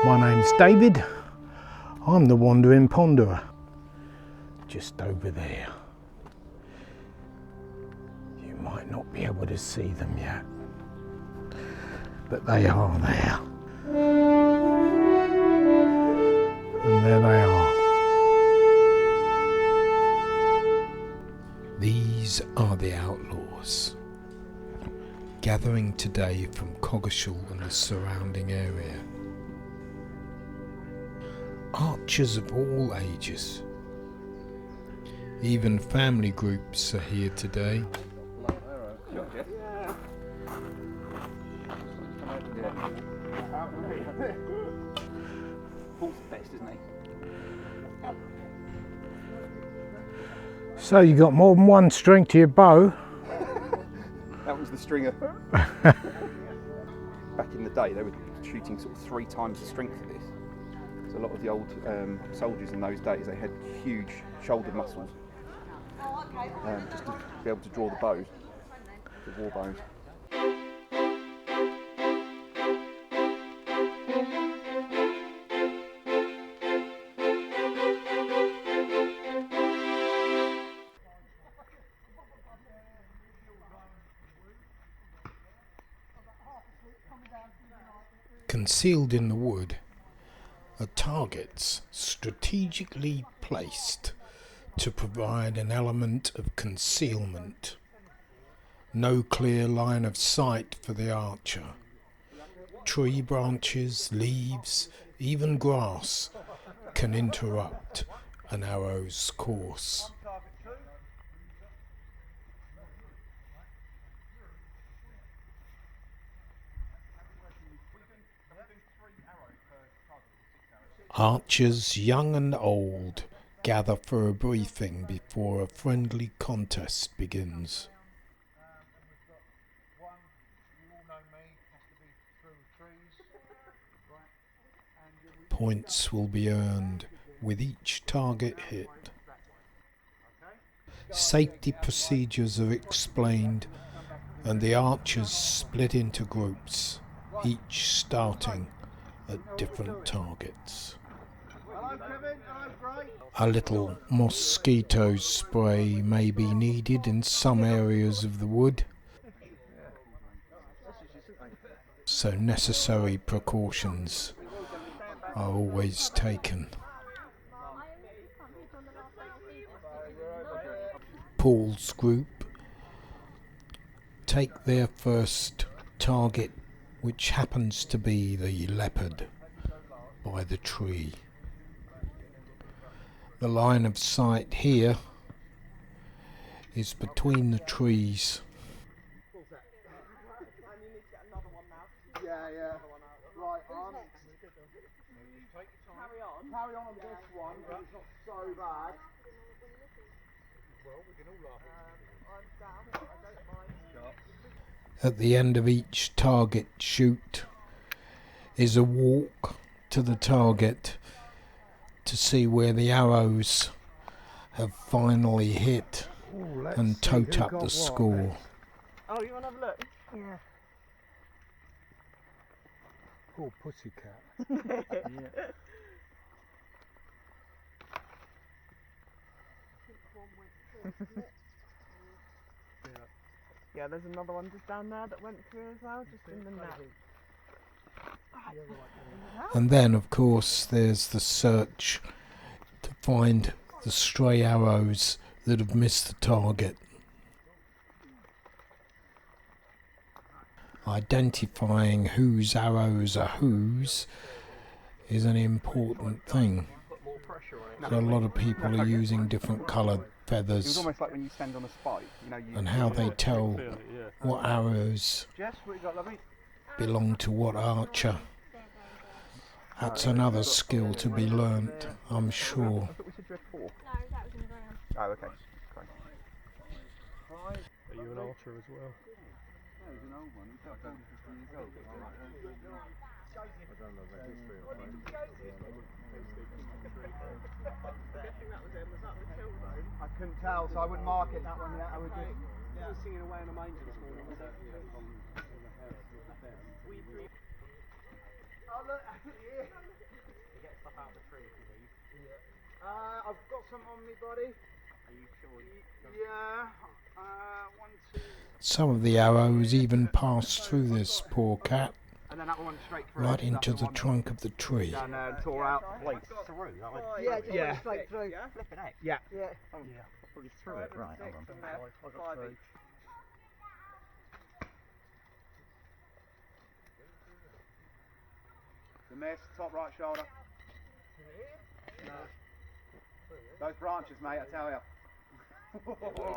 My name's David. I'm the wandering ponderer. Just over there. You might not be able to see them yet, but they are there. And there they are. These are the Outlaws, gathering today from Coggeshall and the surrounding area. Archers of all ages. Even family groups are here today. So you got more than one string to your bow. That was the stringer. Back in the day, they were shooting sort of 3 times the strength of this. So a lot of the old soldiers in those days, they had huge shoulder muscles, just to be able to draw the bows, the war bows. Concealed in the wood are targets strategically placed to provide an element of concealment. No clear line of sight for the archer. Tree branches, leaves, even grass can interrupt an arrow's course. Archers young and old gather for a briefing before a friendly contest begins. Points will be earned with each target hit. Safety procedures are explained and the archers split into groups, each starting at different targets. A little mosquito spray may be needed in some areas of the wood, so necessary precautions are always taken. Paul's group take their first target, which happens to be the leopard by the tree. The line of sight here is between the trees. Carry on this one, but it's not so bad. At the end of each target shoot is a walk to the target to see where the arrows have finally hit and tote up the score. Oh, you want to have a look? Yeah. Poor pussycat. Yeah. Yeah, there's another one just down there that went through as well, just in the net. And then, of course, there's the search to find the stray arrows that have missed the target. Identifying whose arrows are whose is an important thing. So a lot of people are using different coloured feathers. It's almost like when you stand on a spike, And how they tell what arrows belong to what archer. That's another skill to be learnt, I'm sure. I thought we said you had 4. No, that was in the ground. Oh, okay. Great. Are you an archer as well? No, he's an old one. He's about 40, 50 years old. I don't know about history of I couldn't tell, so I wouldn't mark it that one yet. I would just. I was singing away in a manger this morning. look, yeah. You get stuff out of the tree if you leave. Yeah. I've got some on me, buddy. Are you sure? Yeah. 1, 2. Some of the arrows even pass through this poor cat, And then that one straight through. right into the trunk of the tree. Down there and tore out. Wait, through? That went Yeah, through? yeah. Straight through. Flipping heck. Yeah. Yeah. Oh, yeah. Probably through it. Right, hold on. I got through. The miss, top right shoulder. No. Those branches, mate, I tell you.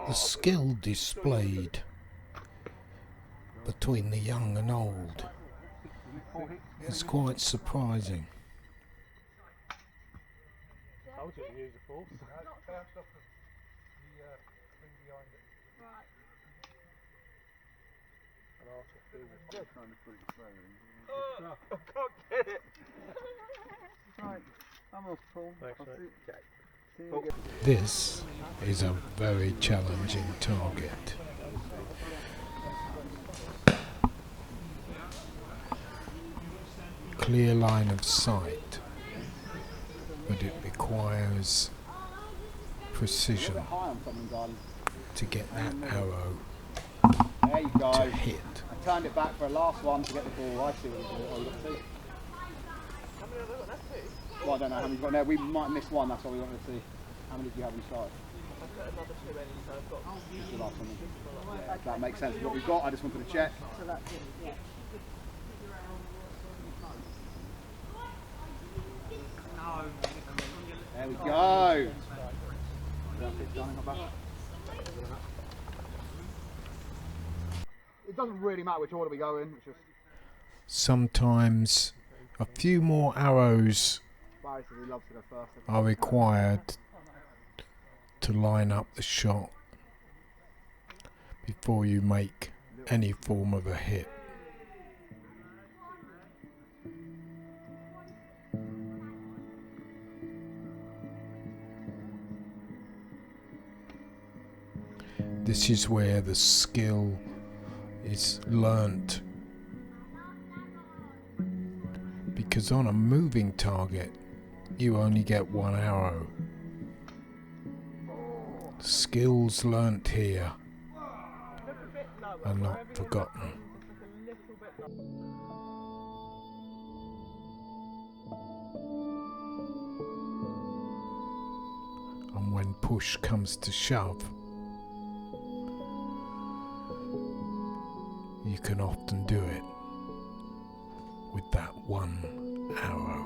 The skill displayed between the young and old is quite surprising. Told you to use the force. I can't get it. Right, I'm off, Paul. Thanks, mate. See you again. This is a very challenging target. Clear line of sight, but it requires precision High on something, darling. to get that arrow There you go. to hit. I turned it back for a last one to get the ball. I see what you do. Oh, you got 2. How many have I got? That's 2. Well, I don't know how many you've got there. We might miss one, that's what we wanted to see. How many do you have inside? I've got another 2 in, so I've got. This is the last one. Yeah, that makes sense. What we've got, I just wanted to check. There we go. It doesn't really matter which order we go in. It's just Sometimes a few more arrows Barry says he loves to go first. are required to line up the shot before you make any form of a hit. This is where the skill is learnt, because on a moving target you only get one arrow. Skills learnt here are not forgotten. And when push comes to shove, you can often do it with that one arrow.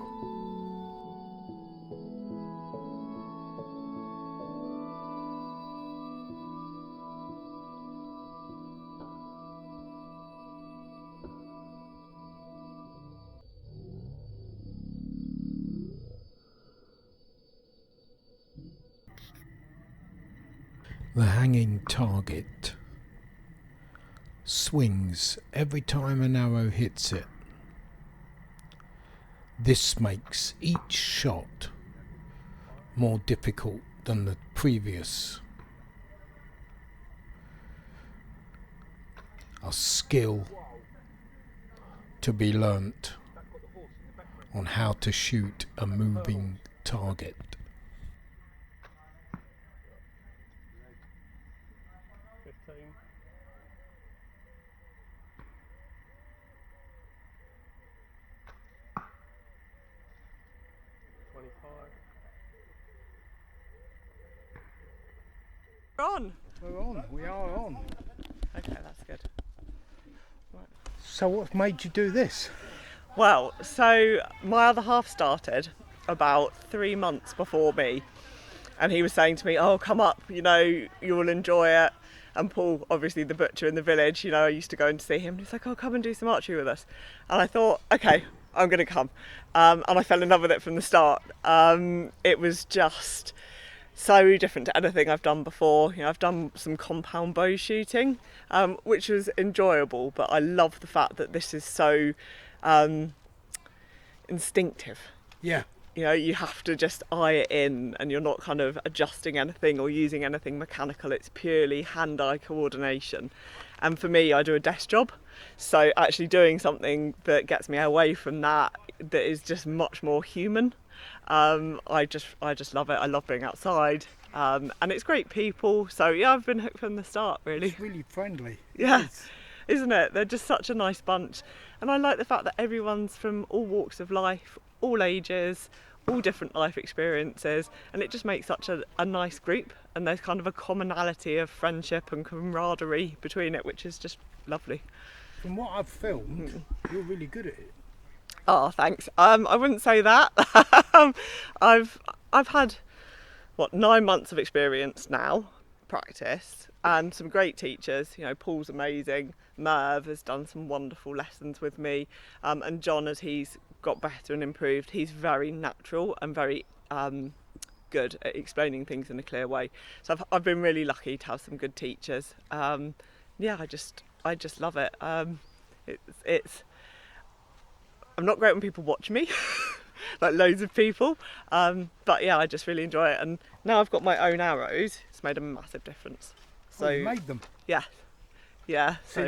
The hanging target swings every time an arrow hits it. This makes each shot more difficult than the previous. A skill to be learnt on how to shoot a moving target. 15. 25. We're on. We're on, we are on. Okay, that's good. So what made you do this? Well, so my other half started about 3 months before me, and he was saying to me, "Oh, come up, you know, you'll enjoy it." And Paul, obviously the butcher in the village, you know, I used to go and see him. And he's like, "Oh, come and do some archery with us." And I thought, okay, I'm going to come. And I fell in love with it from the start. It was just so different to anything I've done before. You know, I've done some compound bow shooting, which was enjoyable, but I love the fact that this is so instinctive. Yeah. You know, you have to just eye it in, and you're not kind of adjusting anything or using anything mechanical. It's purely hand-eye coordination. And for me, I do a desk job, so actually doing something that gets me away from that is just much more human. I just love it. I love being outside, and it's great people. So yeah, I've been hooked from the start, really. It's really friendly. Yeah, isn't it? They're just such a nice bunch, and I like the fact that everyone's from all walks of life, all ages, all different life experiences, and it just makes such a nice group, and there's kind of a commonality of friendship and camaraderie between it, which is just lovely. From what I've filmed, you're really good at it. Oh, thanks. I wouldn't say that. I've had 9 months of experience now, practice, and some great teachers. You know, Paul's amazing. Merv has done some wonderful lessons with me, and John, as he's got better and improved, he's very natural and very good at explaining things in a clear way. So I've been really lucky to have some good teachers. Yeah, I just love it. It's I'm not great when people watch me, like loads of people, but yeah, I just really enjoy it. And now I've got my own arrows, it's made a massive difference. So you made them. Yeah. See,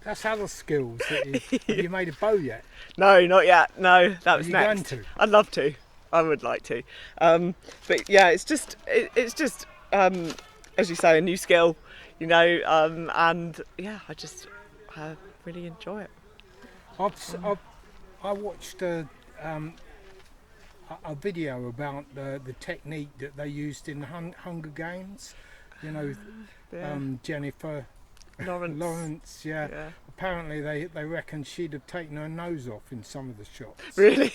that's other skills. Have you made a bow yet? No, not yet. No, that was next. Are you going to? I'd love to. I would like to. But yeah, it's just as you say, a new skill, you know, and yeah, I really enjoy it. I watched a video about the technique that they used in the Hunger Games. You know, Jennifer Lawrence. Yeah. Apparently, they reckon she'd have taken her nose off in some of the shots. Really?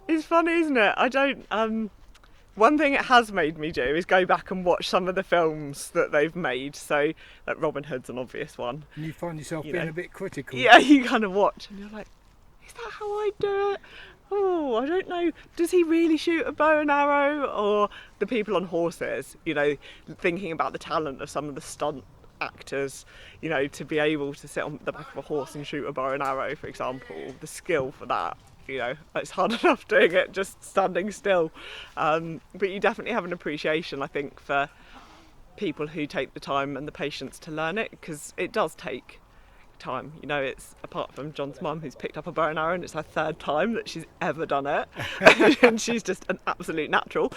It's funny, isn't it? I don't. One thing it has made me do is go back and watch some of the films that they've made. So, like Robin Hood's an obvious one. And you find yourself being a bit critical. Yeah, you kind of watch and you're like, is that how I do it? Oh, I don't know. Does he really shoot a bow and arrow? Or the people on horses, you know, thinking about the talent of some of the stunt actors, you know, to be able to sit on the back of a horse and shoot a bow and arrow, for example, the skill for that. You know, it's hard enough doing it just standing still, but you definitely have an appreciation, I think, for people who take the time and the patience to learn it, because it does take time. You know, it's apart from John's mum, who's picked up a bow and arrow and it's her 3rd time that she's ever done it and she's just an absolute natural.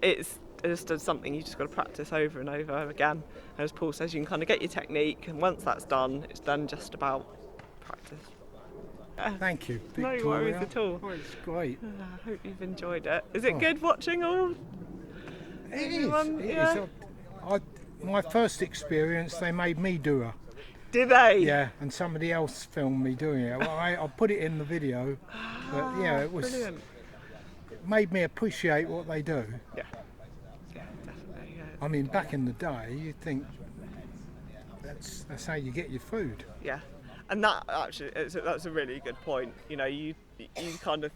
It's just something you just got to practice over and over again, and as Paul says, you can kind of get your technique, and once that's done, it's then just about practice. Thank you, Victoria. No worries at all. Oh, it's great. I hope you've enjoyed it. Is it good watching all? It is. My first experience, they made me do her. Did they? Yeah, and somebody else filmed me doing it. Well, I put it in the video, but yeah, it was brilliant. Made me appreciate what they do. Yeah, definitely. Yeah. I mean, back in the day, you'd think that's how you get your food. Yeah. And that actually, that's a really good point. You know, you kind of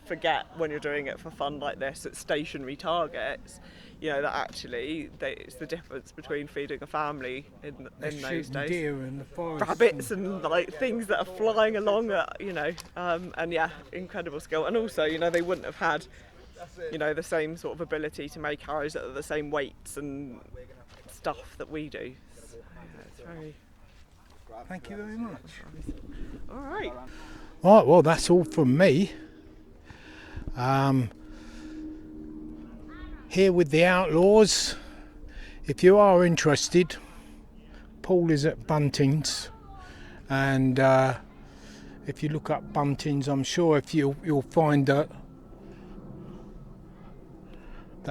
forget when you're doing it for fun like this at stationary targets, you know, that actually it's the difference between feeding a family in those days. Deer in the forest. Rabbits and like things that are flying along, you know, and yeah, incredible skill. And also, you know, they wouldn't have had, you know, the same sort of ability to make arrows that are the same weights and stuff that we do. So, yeah, it's very... Thank you very much. All right. Right, well, that's all from me. Here with the Outlaws. If you are interested, Paul is at Bunting's, and if you look up Bunting's, I'm sure if you'll find that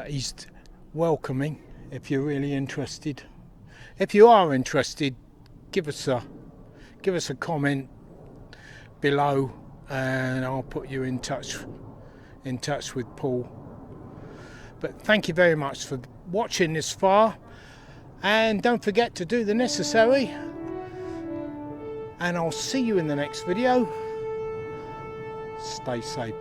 he's welcoming if you're really interested. If you are interested, give us a comment below, and I'll put you in touch with Paul. But thank you very much for watching this far, and don't forget to do the necessary, and I'll see you in the next video. Stay safe.